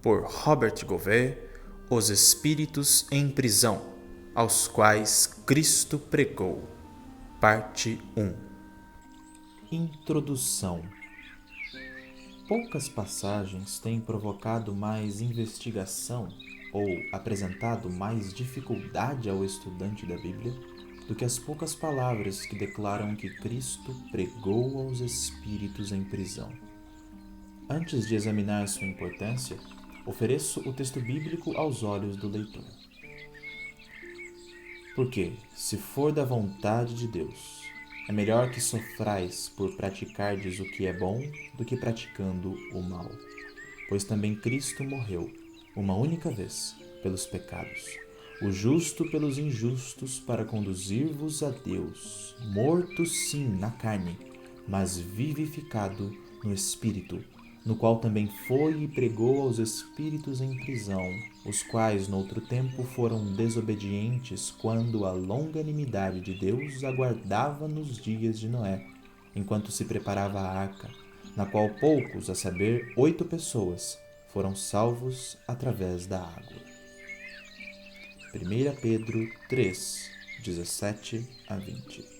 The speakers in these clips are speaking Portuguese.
por Robert Gouvet, Os Espíritos em Prisão, aos quais Cristo pregou. Parte 1. Introdução. Poucas passagens têm provocado mais investigação ou apresentado mais dificuldade ao estudante da Bíblia do que as poucas palavras que declaram que Cristo pregou aos espíritos em prisão. Antes de examinar sua importância, ofereço o texto bíblico aos olhos do leitor. Porque, se for da vontade de Deus, é melhor que sofrais por praticardes o que é bom do que praticando o mal. Pois também Cristo morreu, uma única vez, pelos pecados, o justo pelos injustos, para conduzir-vos a Deus, morto sim na carne, mas vivificado no Espírito, no qual também foi e pregou aos espíritos em prisão, os quais noutro tempo foram desobedientes quando a longanimidade de Deus aguardava nos dias de Noé, enquanto se preparava a arca, na qual poucos, a saber, 8 pessoas, foram salvos através da água. 1 Pedro 3, 17 a 20.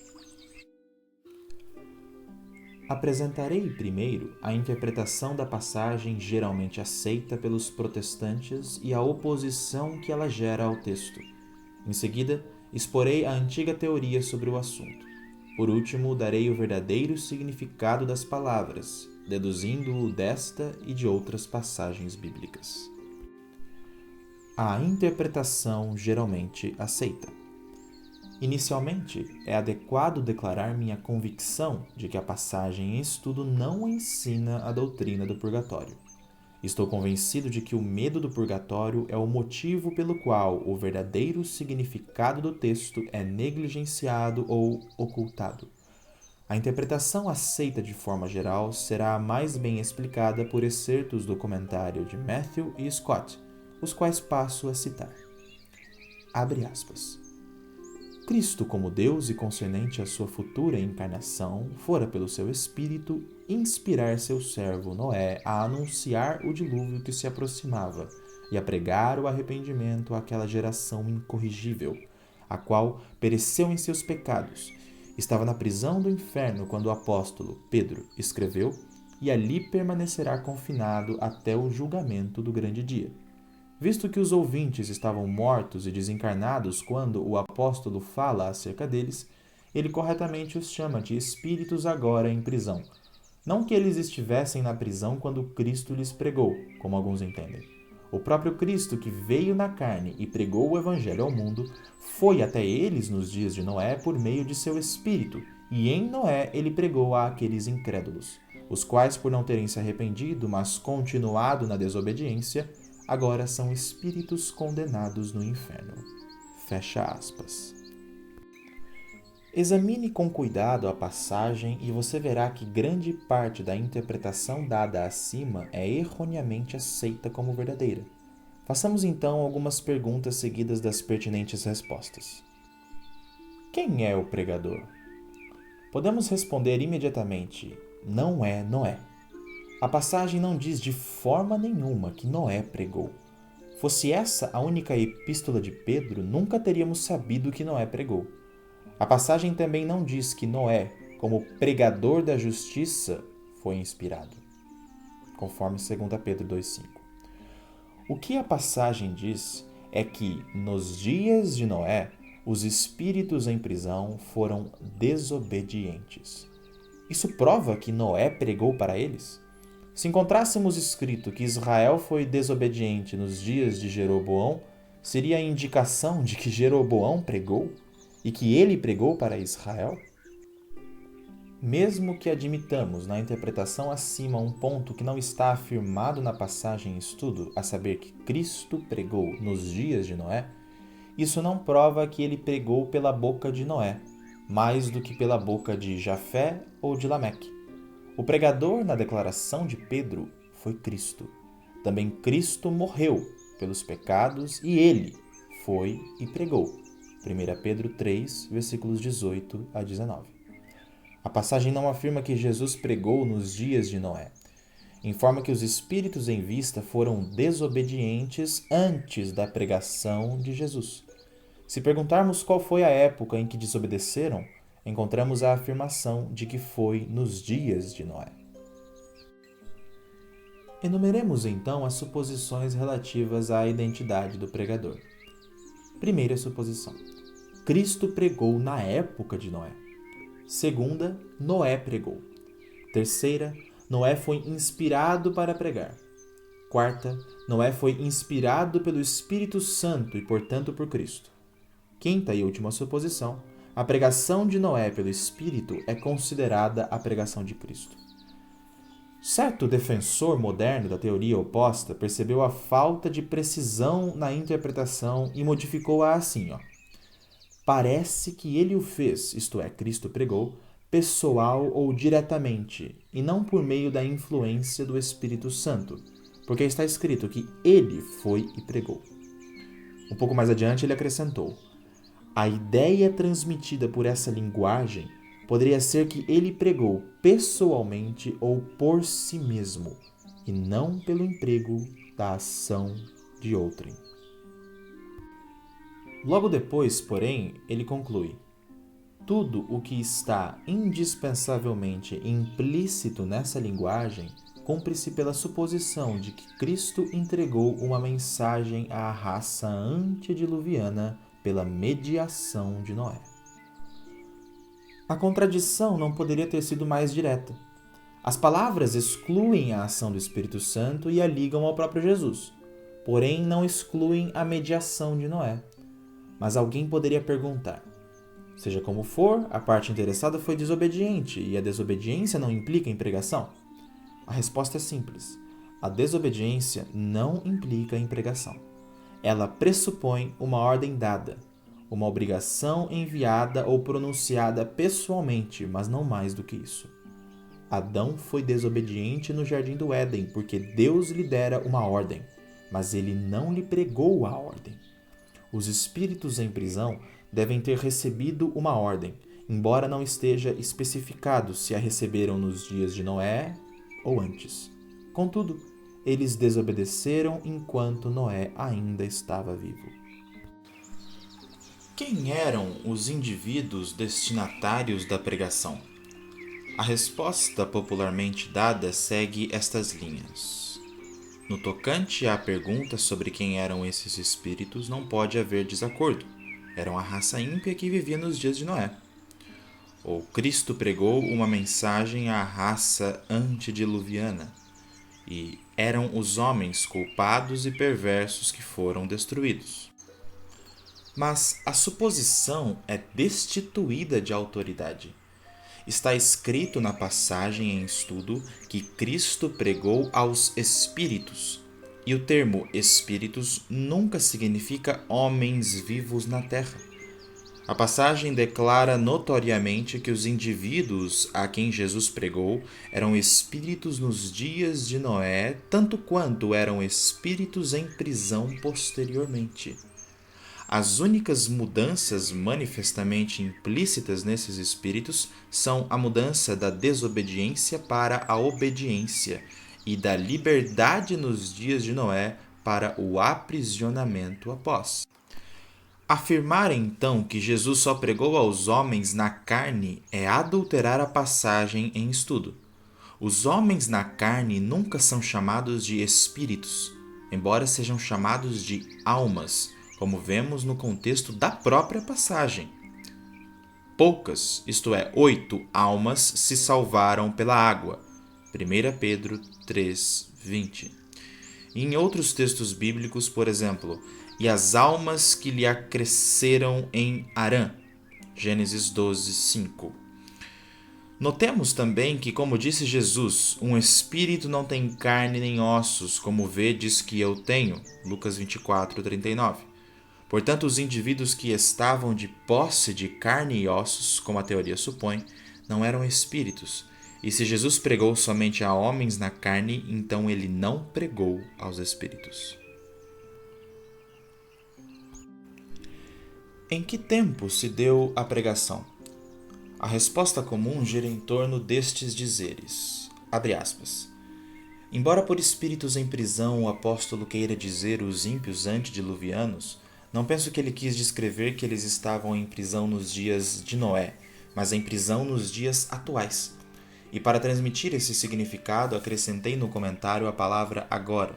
Apresentarei primeiro a interpretação da passagem geralmente aceita pelos protestantes e a oposição que ela gera ao texto. Em seguida, exporei a antiga teoria sobre o assunto. Por último, darei o verdadeiro significado das palavras, deduzindo-o desta e de outras passagens bíblicas. A interpretação geralmente aceita. Inicialmente, é adequado declarar minha convicção de que a passagem em estudo não ensina a doutrina do purgatório. Estou convencido de que o medo do purgatório é o motivo pelo qual o verdadeiro significado do texto é negligenciado ou ocultado. A interpretação aceita de forma geral será mais bem explicada por excertos do comentário de Matthew e Scott, os quais passo a citar. Abre aspas. Cristo, como Deus e concernente à sua futura encarnação, fora pelo seu Espírito inspirar seu servo Noé a anunciar o dilúvio que se aproximava e a pregar o arrependimento àquela geração incorrigível, a qual pereceu em seus pecados. Estava na prisão do inferno quando o apóstolo Pedro escreveu e ali permanecerá confinado até o julgamento do grande dia. Visto que os ouvintes estavam mortos e desencarnados quando o apóstolo fala acerca deles, ele corretamente os chama de espíritos agora em prisão. Não que eles estivessem na prisão quando Cristo lhes pregou, como alguns entendem. O próprio Cristo, que veio na carne e pregou o Evangelho ao mundo, foi até eles nos dias de Noé por meio de seu Espírito, e em Noé ele pregou àqueles incrédulos, os quais, por não terem se arrependido, mas continuado na desobediência, agora são espíritos condenados no inferno. Fecha aspas. Examine com cuidado a passagem e você verá que grande parte da interpretação dada acima é erroneamente aceita como verdadeira. Façamos então algumas perguntas seguidas das pertinentes respostas. Quem é o pregador? Podemos responder imediatamente: não é Noé. A passagem não diz de forma nenhuma que Noé pregou. Fosse essa a única epístola de Pedro, nunca teríamos sabido que Noé pregou. A passagem também não diz que Noé, como pregador da justiça, foi inspirado, conforme 2 Pedro 2,5. O que a passagem diz é que, nos dias de Noé, os espíritos em prisão foram desobedientes. Isso prova que Noé pregou para eles? Se encontrássemos escrito que Israel foi desobediente nos dias de Jeroboão, seria a indicação de que Jeroboão pregou e que ele pregou para Israel? Mesmo que admitamos na interpretação acima um ponto que não está afirmado na passagem em estudo, a saber que Cristo pregou nos dias de Noé, isso não prova que ele pregou pela boca de Noé, mais do que pela boca de Jafé ou de Lameque. O pregador na declaração de Pedro foi Cristo. Também Cristo morreu pelos pecados e ele foi e pregou. 1 Pedro 3, versículos 18 a 19. A passagem não afirma que Jesus pregou nos dias de Noé. informa que os espíritos em vista foram desobedientes antes da pregação de Jesus. Se perguntarmos qual foi a época em que desobedeceram, encontramos a afirmação de que foi nos dias de Noé. Enumeremos então as suposições relativas à identidade do pregador. Primeira suposição: Cristo pregou na época de Noé. Segunda, Noé pregou. Terceira, Noé foi inspirado para pregar. Quarta, Noé foi inspirado pelo Espírito Santo e, portanto, por Cristo. Quinta e última suposição: a pregação de Noé pelo Espírito é considerada a pregação de Cristo. Certo defensor moderno da teoria oposta percebeu a falta de precisão na interpretação e modificou-a assim: parece que ele o fez, isto é, Cristo pregou, pessoal ou diretamente, e não por meio da influência do Espírito Santo, porque está escrito que ele foi e pregou. Um pouco mais adiante ele acrescentou: a ideia transmitida por essa linguagem poderia ser que ele pregou pessoalmente ou por si mesmo, e não pelo emprego da ação de outrem. Logo depois, porém, ele conclui: tudo o que está indispensavelmente implícito nessa linguagem cumpre-se pela suposição de que Cristo entregou uma mensagem à raça antediluviana pela mediação de Noé. A contradição não poderia ter sido mais direta. As palavras excluem a ação do Espírito Santo e a ligam ao próprio Jesus, porém não excluem a mediação de Noé. Mas alguém poderia perguntar: seja como for, a parte interessada foi desobediente e a desobediência não implica em pregação? A resposta é simples: a desobediência não implica em pregação. Ela pressupõe uma ordem dada, uma obrigação enviada ou pronunciada pessoalmente, mas não mais do que isso. Adão foi desobediente no jardim do Éden porque Deus lhe dera uma ordem, mas ele não lhe pregou a ordem. Os espíritos em prisão devem ter recebido uma ordem, embora não esteja especificado se a receberam nos dias de Noé ou antes. Contudo, eles desobedeceram enquanto Noé ainda estava vivo. Quem eram os indivíduos destinatários da pregação? A resposta popularmente dada segue estas linhas. No tocante à pergunta sobre quem eram esses espíritos, não pode haver desacordo. Eram a raça ímpia que vivia nos dias de Noé. Ou Cristo pregou uma mensagem à raça antediluviana, e eram os homens culpados e perversos que foram destruídos. Mas a suposição é destituída de autoridade. Está escrito na passagem em estudo que Cristo pregou aos espíritos, e o termo espíritos nunca significa homens vivos na terra. A passagem declara notoriamente que os indivíduos a quem Jesus pregou eram espíritos nos dias de Noé, tanto quanto eram espíritos em prisão posteriormente. As únicas mudanças manifestamente implícitas nesses espíritos são a mudança da desobediência para a obediência e da liberdade nos dias de Noé para o aprisionamento após. Afirmar então que Jesus só pregou aos homens na carne é adulterar a passagem em estudo. Os homens na carne nunca são chamados de espíritos, embora sejam chamados de almas, como vemos no contexto da própria passagem. Poucas, isto é, 8 almas se salvaram pela água. 1 Pedro 3:20. E em outros textos bíblicos, por exemplo, e as almas que lhe acresceram em Harã. Gênesis 12:5. Notemos também que, como disse Jesus, um espírito não tem carne nem ossos, como vedes que eu tenho. Lucas 24:39. Portanto, os indivíduos que estavam de posse de carne e ossos, como a teoria supõe, não eram espíritos. E se Jesus pregou somente a homens na carne, então ele não pregou aos espíritos. Em que tempo se deu a pregação? A resposta comum gira em torno destes dizeres. Abre aspas. Embora por espíritos em prisão o apóstolo queira dizer os ímpios antediluvianos, não penso que ele quis descrever que eles estavam em prisão nos dias de Noé, mas em prisão nos dias atuais. E para transmitir esse significado, acrescentei no comentário a palavra agora.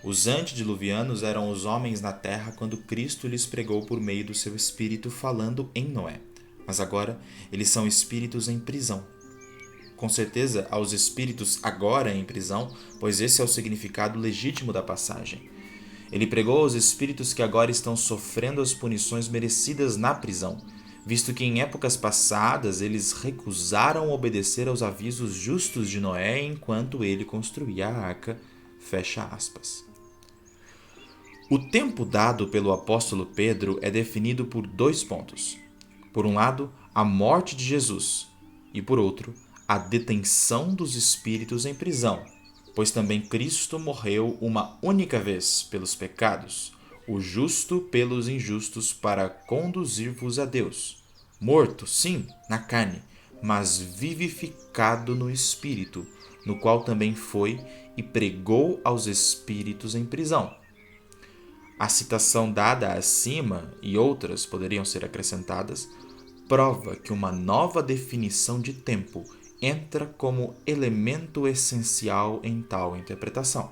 Os antediluvianos eram os homens na terra quando Cristo lhes pregou por meio do seu Espírito falando em Noé. Mas agora eles são espíritos em prisão. Com certeza, aos espíritos agora em prisão, pois esse é o significado legítimo da passagem. Ele pregou aos espíritos que agora estão sofrendo as punições merecidas na prisão, visto que em épocas passadas eles recusaram obedecer aos avisos justos de Noé enquanto ele construía a arca. Fecha aspas. O tempo dado pelo apóstolo Pedro é definido por 2 pontos. Por um lado, a morte de Jesus, e por outro, a detenção dos espíritos em prisão, pois também Cristo morreu uma única vez pelos pecados, o justo pelos injustos, para conduzir-vos a Deus. Morto, sim, na carne, mas vivificado no espírito, no qual também foi e pregou aos espíritos em prisão. A citação dada acima, e outras poderiam ser acrescentadas, prova que uma nova definição de tempo entra como elemento essencial em tal interpretação.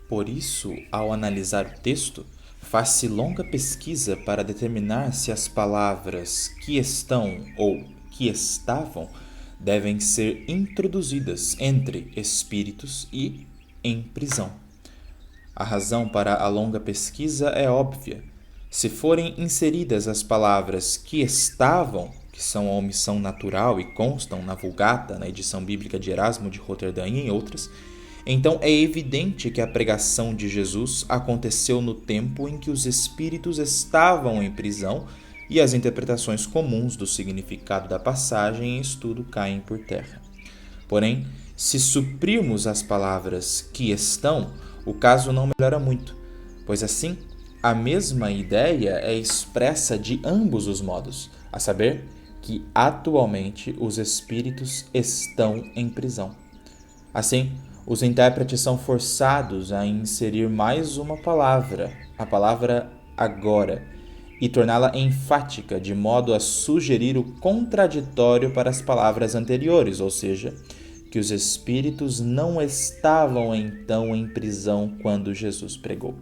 Por isso, ao analisar o texto, faz-se longa pesquisa para determinar se as palavras que estão ou que estavam devem ser introduzidas entre espíritos e em prisão. A razão para a longa pesquisa é óbvia. Se forem inseridas as palavras que estavam, que são a omissão natural e constam na Vulgata, na edição bíblica de Erasmo de Roterdã e em outras, então é evidente que a pregação de Jesus aconteceu no tempo em que os espíritos estavam em prisão e as interpretações comuns do significado da passagem em estudo caem por terra. Porém, se suprirmos as palavras que estão, o caso não melhora muito, pois assim a mesma ideia é expressa de ambos os modos, a saber, que atualmente os espíritos estão em prisão. Assim, os intérpretes são forçados a inserir mais uma palavra, a palavra agora, e torná-la enfática, de modo a sugerir o contraditório para as palavras anteriores, ou seja, que os espíritos não estavam então em prisão quando Jesus pregou.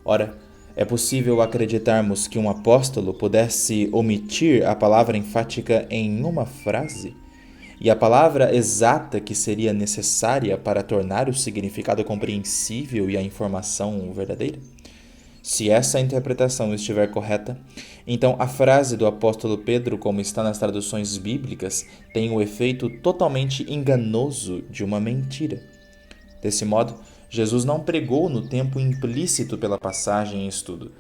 Ora, é possível acreditarmos que um apóstolo pudesse omitir a palavra enfática em uma frase? E a palavra exata que seria necessária para tornar o significado compreensível e a informação verdadeira? Se essa interpretação estiver correta, então a frase do apóstolo Pedro, como está nas traduções bíblicas, tem o efeito totalmente enganoso de uma mentira. Desse modo, Jesus não pregou no tempo implícito pela passagem em estudo.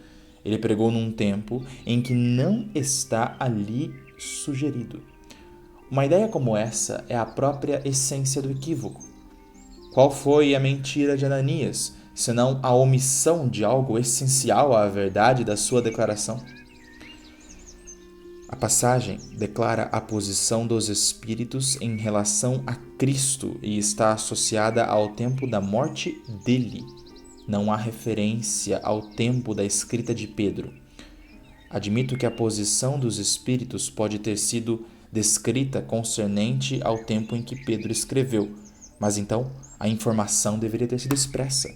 Ele pregou num tempo em que não está ali sugerido. Uma ideia como essa é a própria essência do equívoco. Qual foi a mentira de Ananias, senão a omissão de algo essencial à verdade da sua declaração? A passagem declara a posição dos espíritos em relação a Cristo e está associada ao tempo da morte dele. Não há referência ao tempo da escrita de Pedro. Admito que a posição dos espíritos pode ter sido descrita concernente ao tempo em que Pedro escreveu, mas então a informação deveria ter sido expressa.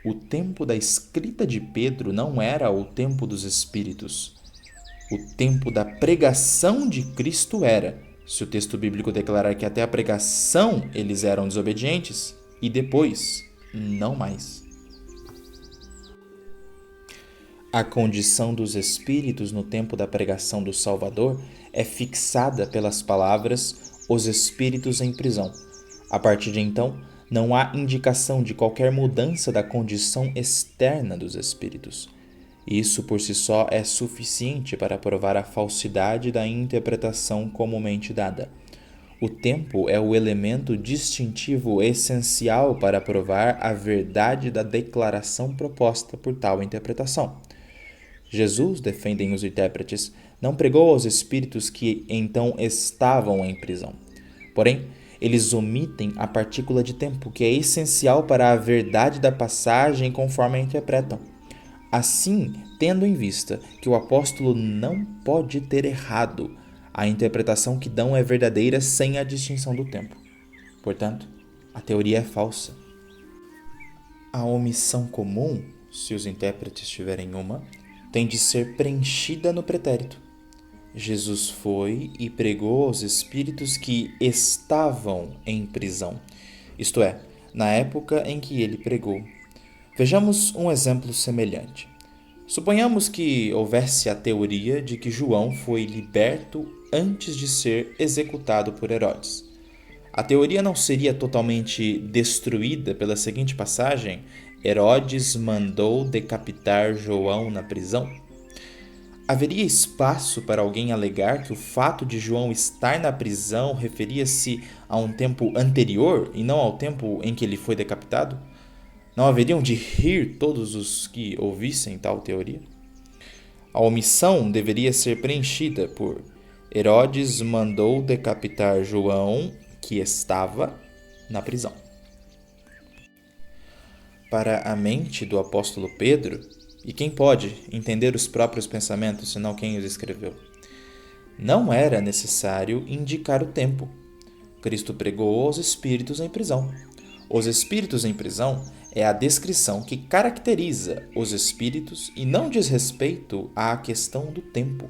O tempo da escrita de Pedro não era o tempo dos espíritos. O tempo da pregação de Cristo era, se o texto bíblico declarar que até a pregação eles eram desobedientes, e depois, não mais. A condição dos espíritos no tempo da pregação do Salvador é fixada pelas palavras "os espíritos em prisão". A partir de então, não há indicação de qualquer mudança da condição externa dos espíritos. Isso por si só é suficiente para provar a falsidade da interpretação comumente dada. O tempo é o elemento distintivo essencial para provar a verdade da declaração proposta por tal interpretação. Jesus, defendem os intérpretes, não pregou aos espíritos que então estavam em prisão. Porém, Eles omitem a partícula de tempo, que é essencial para a verdade da passagem conforme a interpretam. Assim, tendo em vista que o apóstolo não pode ter errado, a interpretação que dão é verdadeira sem a distinção do tempo. Portanto, a teoria é falsa. A omissão comum, se os intérpretes tiverem uma, tem de ser preenchida no pretérito. Jesus foi e pregou aos espíritos que estavam em prisão, isto é, na época em que ele pregou. Vejamos um exemplo semelhante. Suponhamos que houvesse a teoria de que João foi liberto antes de ser executado por Herodes. A teoria não seria totalmente destruída pela seguinte passagem: Herodes mandou decapitar João na prisão? Haveria espaço para alguém alegar que o fato de João estar na prisão referia-se a um tempo anterior e não ao tempo em que ele foi decapitado? Não haveriam de rir todos os que ouvissem tal teoria? A omissão deveria ser preenchida por Herodes mandou decapitar João, que estava na prisão. Para a mente do apóstolo Pedro, e quem pode entender os próprios pensamentos senão quem os escreveu, não era necessário indicar o tempo. Cristo pregou aos espíritos em prisão. Os espíritos em prisão é a descrição que caracteriza os espíritos e não diz respeito à questão do tempo.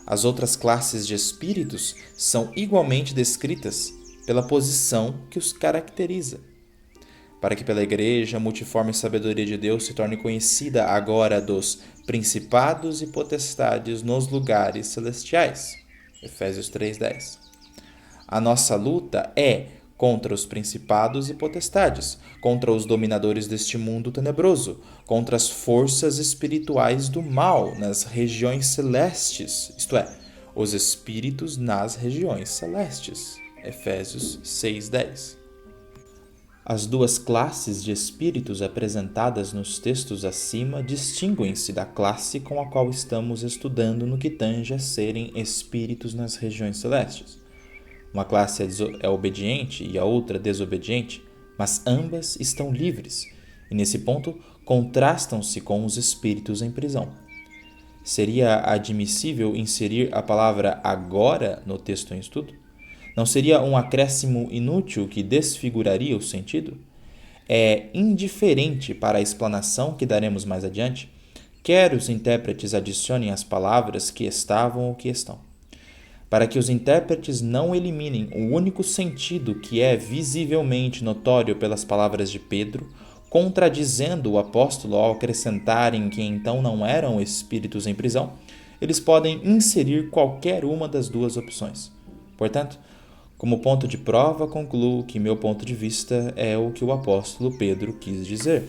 As outras classes de espíritos são igualmente descritas pela posição que os caracteriza. Para que pela Igreja a multiforme sabedoria de Deus se torne conhecida agora dos principados e potestades nos lugares celestiais. Efésios 3:10. A nossa luta é contra os principados e potestades, contra os dominadores deste mundo tenebroso, contra as forças espirituais do mal nas regiões celestes, isto é, os espíritos nas regiões celestes. Efésios 6:10. As duas classes de espíritos apresentadas nos textos acima distinguem-se da classe com a qual estamos estudando no que tange a serem espíritos nas regiões celestes. Uma classe é obediente e a outra desobediente, mas ambas estão livres, e nesse ponto contrastam-se com os espíritos em prisão. Seria admissível inserir a palavra agora no texto em estudo? Não seria um acréscimo inútil que desfiguraria o sentido? É indiferente para a explanação que daremos mais adiante, quer os intérpretes adicionem as palavras que estavam ou que estão. Para que os intérpretes não eliminem o único sentido que é visivelmente notório pelas palavras de Pedro, contradizendo o apóstolo ao acrescentarem que então não eram espíritos em prisão, eles podem inserir qualquer uma das duas opções. Portanto, como ponto de prova, concluo que meu ponto de vista é o que o apóstolo Pedro quis dizer.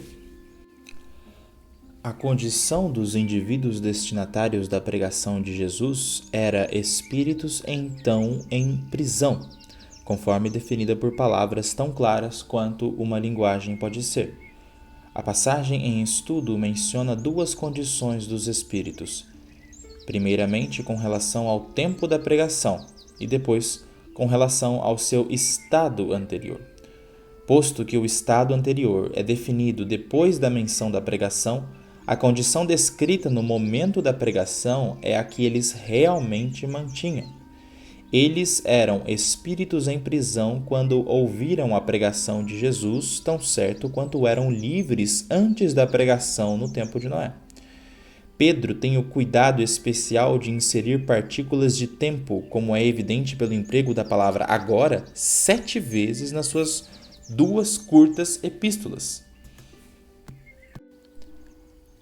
A condição dos indivíduos destinatários da pregação de Jesus era espíritos então em prisão, conforme definida por palavras tão claras quanto uma linguagem pode ser. A passagem em estudo menciona duas condições dos espíritos. Primeiramente, com relação ao tempo da pregação e depois com relação ao seu estado anterior. Posto que o estado anterior é definido depois da menção da pregação, a condição descrita no momento da pregação é a que eles realmente mantinham. Eles eram espíritos em prisão quando ouviram a pregação de Jesus, tão certo quanto eram livres antes da pregação no tempo de Noé. Pedro tem o cuidado especial de inserir partículas de tempo, como é evidente pelo emprego da palavra agora, 7 vezes nas suas 2 curtas epístolas.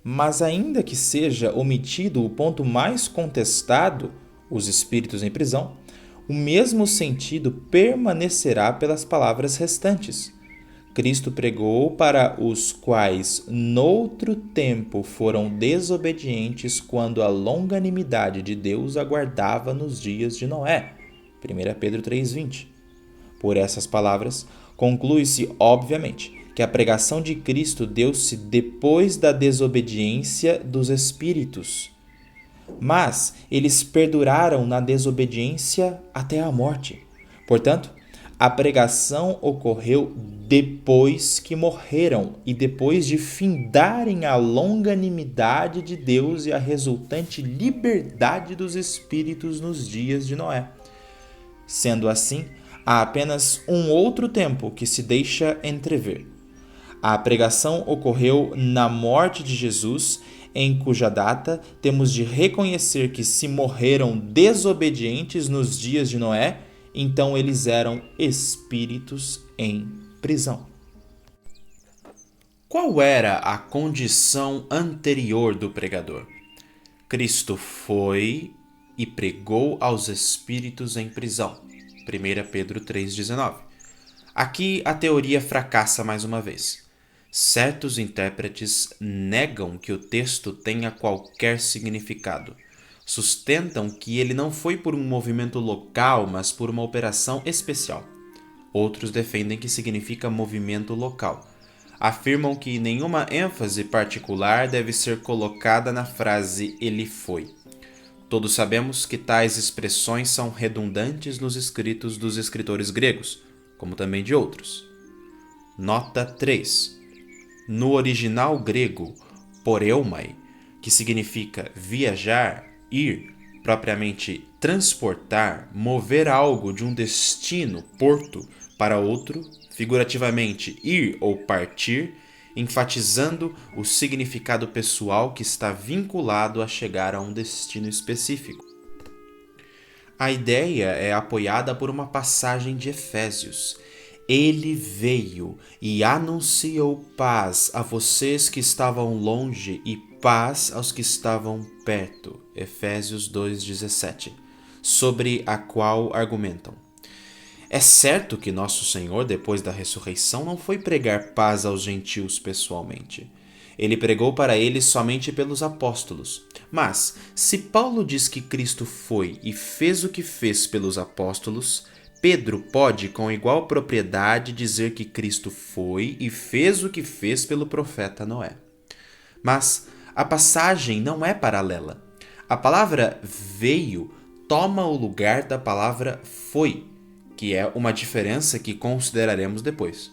Mas ainda que seja omitido o ponto mais contestado, os espíritos em prisão, o mesmo sentido permanecerá pelas palavras restantes. Cristo pregou para os quais noutro tempo foram desobedientes quando a longanimidade de Deus aguardava nos dias de Noé. 1 Pedro 3:20. Por essas palavras, conclui-se obviamente que a pregação de Cristo deu-se depois da desobediência dos espíritos. Mas eles perduraram na desobediência até a morte. Portanto, A pregação ocorreu depois que morreram e depois de findarem a longanimidade de Deus e a resultante liberdade dos espíritos nos dias de Noé. Sendo assim, há apenas um outro tempo que se deixa entrever. A pregação ocorreu na morte de Jesus, em cuja data temos de reconhecer que se morreram desobedientes nos dias de Noé, então eles eram espíritos em prisão. Qual era a condição anterior do pregador? Cristo foi e pregou aos espíritos em prisão. 1 Pedro 3,19. Aqui a teoria fracassa mais uma vez. Certos intérpretes negam que o texto tenha qualquer significado. Sustentam que ele não foi por um movimento local, mas por uma operação especial. Outros defendem que significa movimento local. Afirmam que nenhuma ênfase particular deve ser colocada na frase "ele foi". Todos sabemos que tais expressões são redundantes nos escritos dos escritores gregos, como também de outros. Nota 3. No original grego, poreumai, que significa viajar, ir, propriamente transportar, mover algo de um destino, porto, para outro, figurativamente ir ou partir, enfatizando o significado pessoal que está vinculado a chegar a um destino específico. A ideia é apoiada por uma passagem de Efésios. Ele veio e anunciou paz a vocês que estavam longe e paz aos que estavam perto. Efésios 2,17, sobre a qual argumentam. É certo que nosso Senhor, depois da ressurreição, não foi pregar paz aos gentios pessoalmente. Ele pregou para eles somente pelos apóstolos. Mas, se Paulo diz que Cristo foi e fez o que fez pelos apóstolos, Pedro pode, com igual propriedade, dizer que Cristo foi e fez o que fez pelo profeta Noé. Mas a passagem não é paralela. A palavra veio toma o lugar da palavra foi, que é uma diferença que consideraremos depois.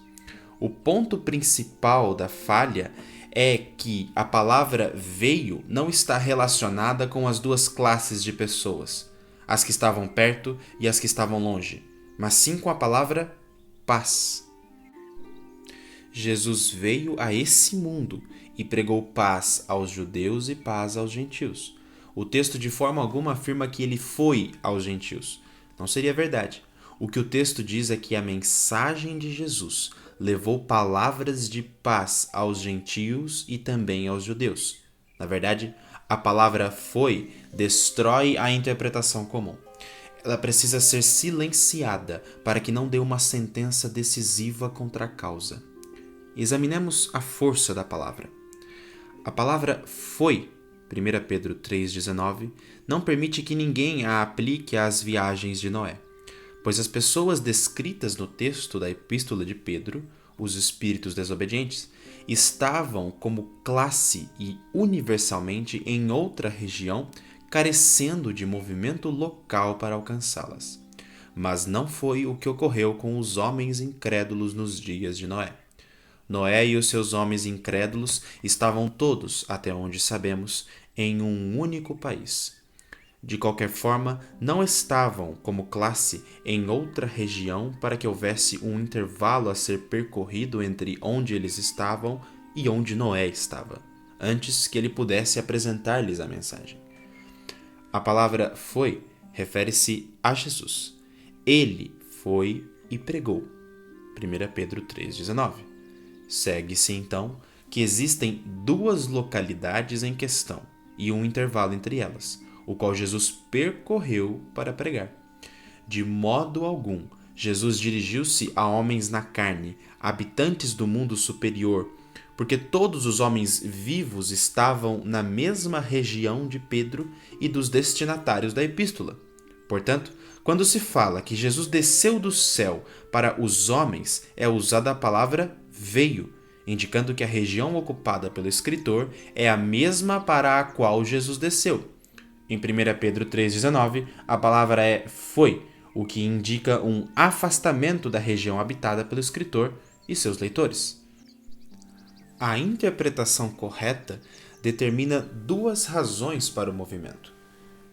O ponto principal da falha é que a palavra veio não está relacionada com as duas classes de pessoas, as que estavam perto e as que estavam longe, mas sim com a palavra paz. Jesus veio a esse mundo e pregou paz aos judeus e paz aos gentios. O texto de forma alguma afirma que ele foi aos gentios. Não seria verdade. O que o texto diz é que a mensagem de Jesus levou palavras de paz aos gentios e também aos judeus. Na verdade, a palavra foi destrói a interpretação comum. Ela precisa ser silenciada para que não dê uma sentença decisiva contra a causa. Examinemos a força da palavra. A palavra foi, 1 Pedro 3,19, não permite que ninguém a aplique às viagens de Noé, pois as pessoas descritas no texto da Epístola de Pedro, os espíritos desobedientes, estavam como classe e universalmente em outra região, carecendo de movimento local para alcançá-las. Mas não foi o que ocorreu com os homens incrédulos nos dias de Noé. Noé e os seus homens incrédulos estavam todos, até onde sabemos, em um único país. De qualquer forma, não estavam, como classe, em outra região para que houvesse um intervalo a ser percorrido entre onde eles estavam e onde Noé estava, antes que ele pudesse apresentar-lhes a mensagem. A palavra foi refere-se a Jesus. Ele foi e pregou. 1 Pedro 3,19. Segue-se, então, que existem duas localidades em questão e um intervalo entre elas, o qual Jesus percorreu para pregar. De modo algum, Jesus dirigiu-se a homens na carne, habitantes do mundo superior, porque todos os homens vivos estavam na mesma região de Pedro e dos destinatários da epístola. Portanto, quando se fala que Jesus desceu do céu para os homens, é usada a palavra veio, indicando que a região ocupada pelo escritor é a mesma para a qual Jesus desceu. Em 1 Pedro 3,19, a palavra é foi, o que indica um afastamento da região habitada pelo escritor e seus leitores. A interpretação correta determina duas razões para o movimento.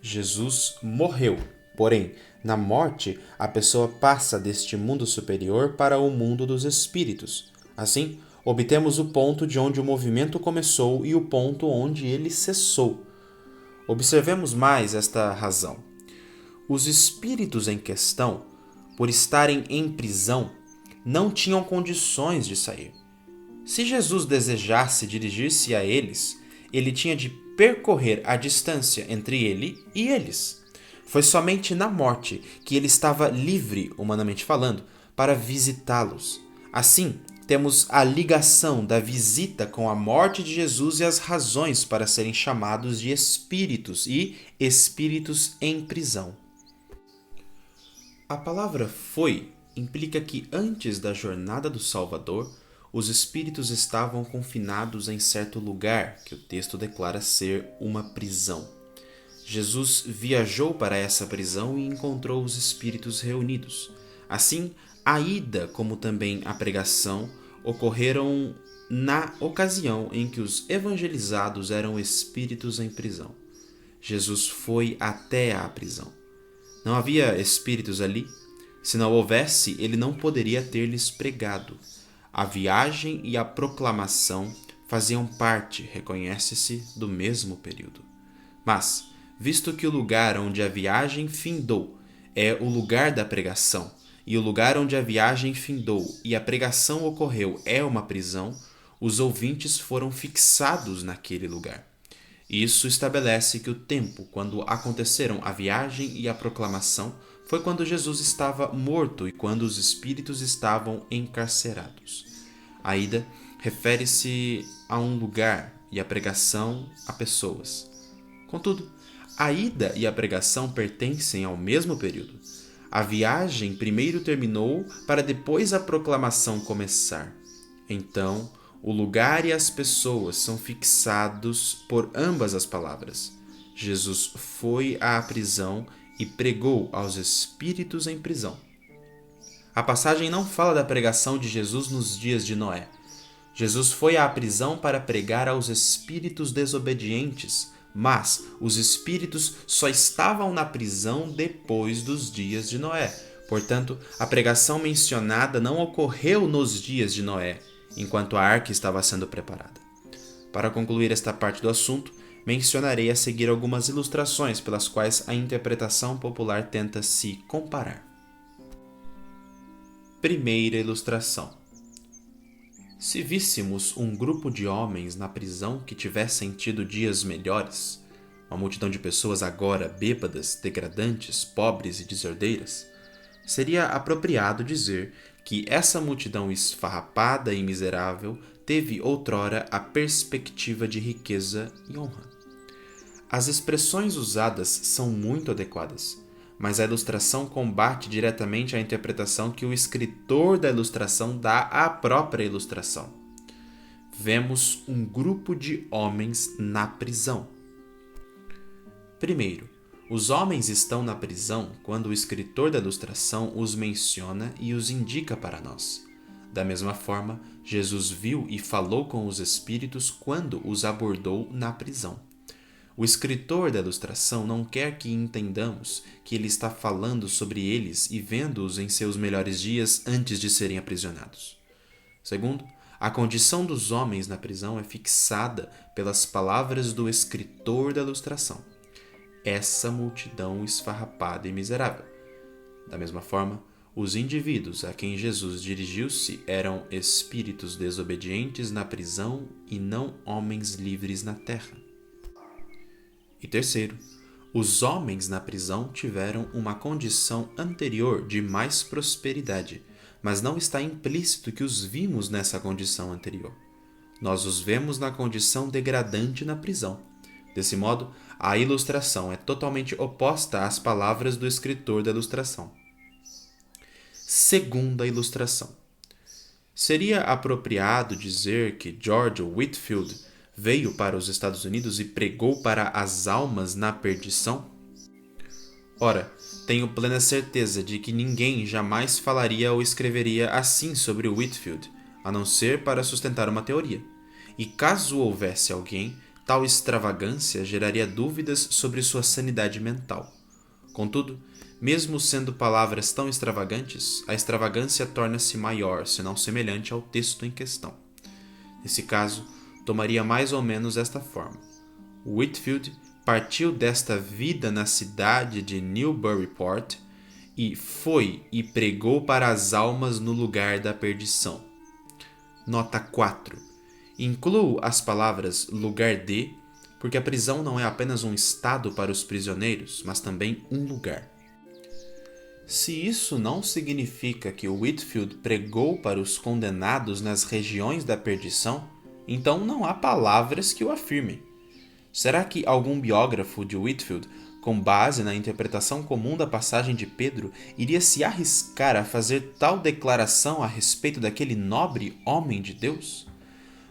Jesus morreu, porém, na morte, a pessoa passa deste mundo superior para o mundo dos espíritos. Assim, obtemos o ponto de onde o movimento começou e o ponto onde ele cessou. Observemos mais esta razão. Os espíritos em questão, por estarem em prisão, não tinham condições de sair. Se Jesus desejasse dirigir-se a eles, ele tinha de percorrer a distância entre ele e eles. Foi somente na morte que ele estava livre, humanamente falando, para visitá-los. Assim, temos a ligação da visita com a morte de Jesus e as razões para serem chamados de espíritos e espíritos em prisão. A palavra foi implica que antes da jornada do Salvador, os espíritos estavam confinados em certo lugar, que o texto declara ser uma prisão. Jesus viajou para essa prisão e encontrou os espíritos reunidos. Assim, a ida, como também a pregação, ocorreram na ocasião em que os evangelizados eram espíritos em prisão. Jesus foi até a prisão. Não havia espíritos ali? Se não houvesse, ele não poderia ter-lhes pregado. A viagem e a proclamação faziam parte, reconhece-se, do mesmo período. Mas, visto que o lugar onde a viagem findou é o lugar da pregação, e o lugar onde a viagem findou e a pregação ocorreu é uma prisão, os ouvintes foram fixados naquele lugar. Isso estabelece que o tempo quando aconteceram a viagem e a proclamação foi quando Jesus estava morto e quando os espíritos estavam encarcerados. A ida refere-se a um lugar e a pregação a pessoas. Contudo, a ida e a pregação pertencem ao mesmo período. A viagem primeiro terminou para depois a proclamação começar. Então, o lugar e as pessoas são fixados por ambas as palavras. Jesus foi à prisão e pregou aos espíritos em prisão. A passagem não fala da pregação de Jesus nos dias de Noé. Jesus foi à prisão para pregar aos espíritos desobedientes, mas os espíritos só estavam na prisão depois dos dias de Noé. Portanto, a pregação mencionada não ocorreu nos dias de Noé, enquanto a arca estava sendo preparada. Para concluir esta parte do assunto, mencionarei a seguir algumas ilustrações pelas quais a interpretação popular tenta se comparar. Primeira ilustração. Se víssemos um grupo de homens na prisão que tivessem tido dias melhores, uma multidão de pessoas agora bêbadas, degradantes, pobres e desordeiras, seria apropriado dizer que essa multidão esfarrapada e miserável teve outrora a perspectiva de riqueza e honra. As expressões usadas são muito adequadas, mas a ilustração combate diretamente a interpretação que o escritor da ilustração dá à própria ilustração. Vemos um grupo de homens na prisão. Primeiro, os homens estão na prisão quando o escritor da ilustração os menciona e os indica para nós. Da mesma forma, Jesus viu e falou com os espíritos quando os abordou na prisão. O escritor da ilustração não quer que entendamos que ele está falando sobre eles e vendo-os em seus melhores dias antes de serem aprisionados. Segundo, a condição dos homens na prisão é fixada pelas palavras do escritor da ilustração. Essa multidão esfarrapada e miserável. Da mesma forma, os indivíduos a quem Jesus dirigiu-se eram espíritos desobedientes na prisão e não homens livres na terra. E terceiro, os homens na prisão tiveram uma condição anterior de mais prosperidade, mas não está implícito que os vimos nessa condição anterior. Nós os vemos na condição degradante na prisão. Desse modo, a ilustração é totalmente oposta às palavras do escritor da ilustração. Segunda ilustração. Seria apropriado dizer que George Whitefield veio para os Estados Unidos e pregou para as almas na perdição? Ora, tenho plena certeza de que ninguém jamais falaria ou escreveria assim sobre Whitefield, a não ser para sustentar uma teoria. E caso houvesse alguém, tal extravagância geraria dúvidas sobre sua sanidade mental. Contudo, mesmo sendo palavras tão extravagantes, a extravagância torna-se maior, se não semelhante ao texto em questão. Nesse caso, tomaria mais ou menos esta forma. Whitefield partiu desta vida na cidade de Newburyport e foi e pregou para as almas no lugar da perdição. Nota 4. Incluo as palavras lugar de, porque a prisão não é apenas um estado para os prisioneiros, mas também um lugar. Se isso não significa que Whitefield pregou para os condenados nas regiões da perdição, então não há palavras que o afirmem. Será que algum biógrafo de Whitefield, com base na interpretação comum da passagem de Pedro, iria se arriscar a fazer tal declaração a respeito daquele nobre homem de Deus?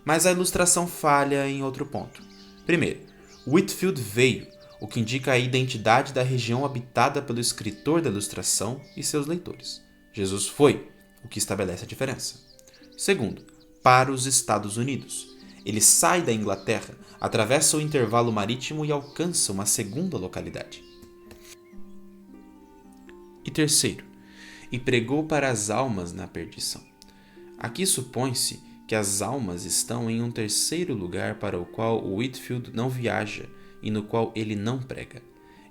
Mas a ilustração falha em outro ponto. Primeiro, Whitefield veio, o que indica a identidade da região habitada pelo escritor da ilustração e seus leitores. Jesus foi, o que estabelece a diferença. Segundo, para os Estados Unidos. Ele sai da Inglaterra, atravessa o intervalo marítimo e alcança uma segunda localidade. E terceiro, e pregou para as almas na perdição. Aqui supõe-se que as almas estão em um terceiro lugar para o qual Whitefield não viaja e no qual ele não prega.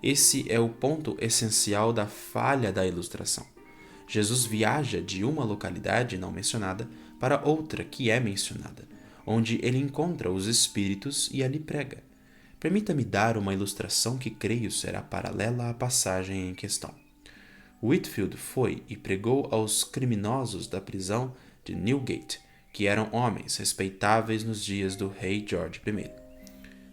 Esse é o ponto essencial da falha da ilustração. Jesus viaja de uma localidade não mencionada para outra que é mencionada, onde ele encontra os espíritos e ali prega. Permita-me dar uma ilustração que creio será paralela à passagem em questão. Whitefield foi e pregou aos criminosos da prisão de Newgate, que eram homens respeitáveis nos dias do rei George I.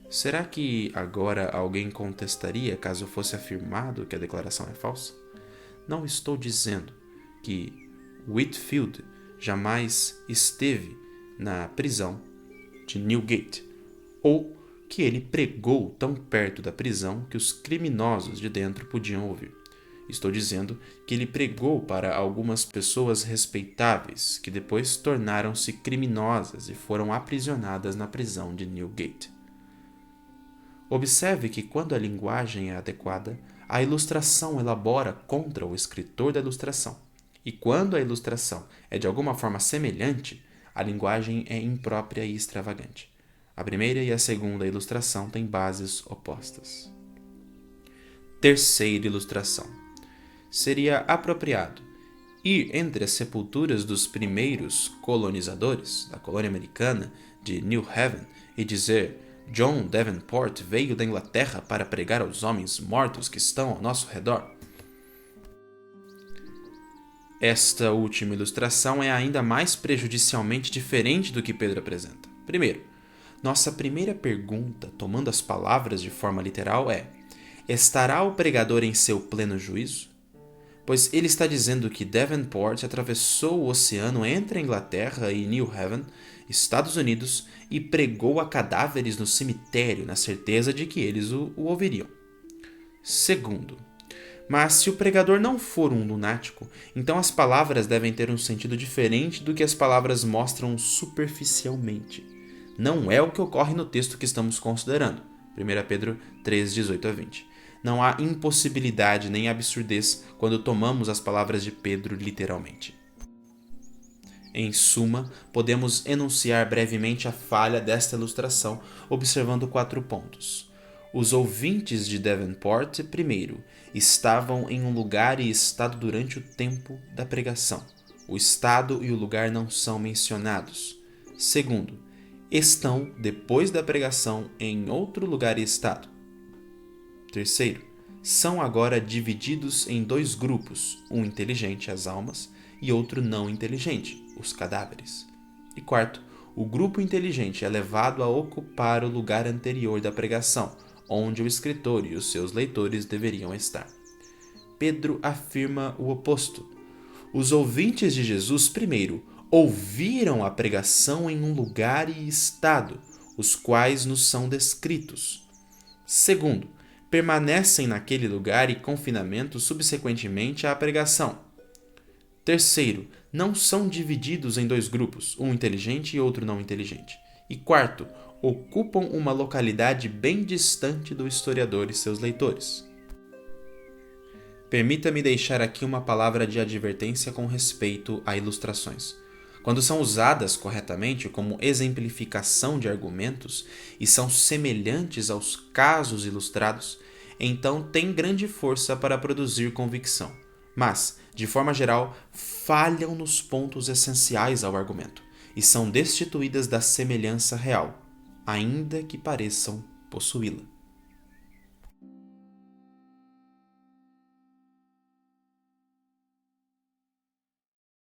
Será que agora alguém contestaria caso fosse afirmado que a declaração é falsa? Não estou dizendo que Whitefield jamais esteve na prisão de Newgate, ou que ele pregou tão perto da prisão que os criminosos de dentro podiam ouvir. Estou dizendo que ele pregou para algumas pessoas respeitáveis que depois tornaram-se criminosas e foram aprisionadas na prisão de Newgate. Observe que quando a linguagem é adequada, a ilustração elabora contra o escritor da ilustração. E quando a ilustração é de alguma forma semelhante, a linguagem é imprópria e extravagante. A primeira e a segunda ilustração têm bases opostas. Terceira ilustração. Seria apropriado ir entre as sepulturas dos primeiros colonizadores da colônia americana de New Haven e dizer: John Davenport veio da Inglaterra para pregar aos homens mortos que estão ao nosso redor. Esta última ilustração é ainda mais prejudicialmente diferente do que Pedro apresenta. Primeiro, nossa primeira pergunta, tomando as palavras de forma literal, é: estará o pregador em seu pleno juízo? Pois ele está dizendo que Davenport atravessou o oceano entre a Inglaterra e New Haven, Estados Unidos, e pregou a cadáveres no cemitério na certeza de que eles o ouviriam. Segundo, mas se o pregador não for um lunático, então as palavras devem ter um sentido diferente do que as palavras mostram superficialmente. Não é o que ocorre no texto que estamos considerando. 1 Pedro 3, 18 a 20. Não há impossibilidade nem absurdez quando tomamos as palavras de Pedro literalmente. Em suma, podemos enunciar brevemente a falha desta ilustração, observando 4 pontos. Os ouvintes de Davenport, primeiro, estavam em um lugar e estado durante o tempo da pregação. O estado e o lugar não são mencionados. Segundo, estão, depois da pregação, em outro lugar e estado. Terceiro, são agora divididos em 2 grupos, um inteligente, as almas, e outro não inteligente, os cadáveres. E quarto, o grupo inteligente é levado a ocupar o lugar anterior da pregação, onde o escritor e os seus leitores deveriam estar. Pedro afirma o oposto. Os ouvintes de Jesus, primeiro, ouviram a pregação em um lugar e estado, os quais nos são descritos. Segundo, permanecem naquele lugar e confinamento subsequentemente à pregação. Terceiro, não são divididos em dois grupos, um inteligente e outro não inteligente. E quarto, ocupam uma localidade bem distante do historiador e seus leitores. Permita-me deixar aqui uma palavra de advertência com respeito a ilustrações. Quando são usadas corretamente como exemplificação de argumentos e são semelhantes aos casos ilustrados, então têm grande força para produzir convicção. Mas, de forma geral, falham nos pontos essenciais ao argumento e são destituídas da semelhança real, ainda que pareçam possuí-la.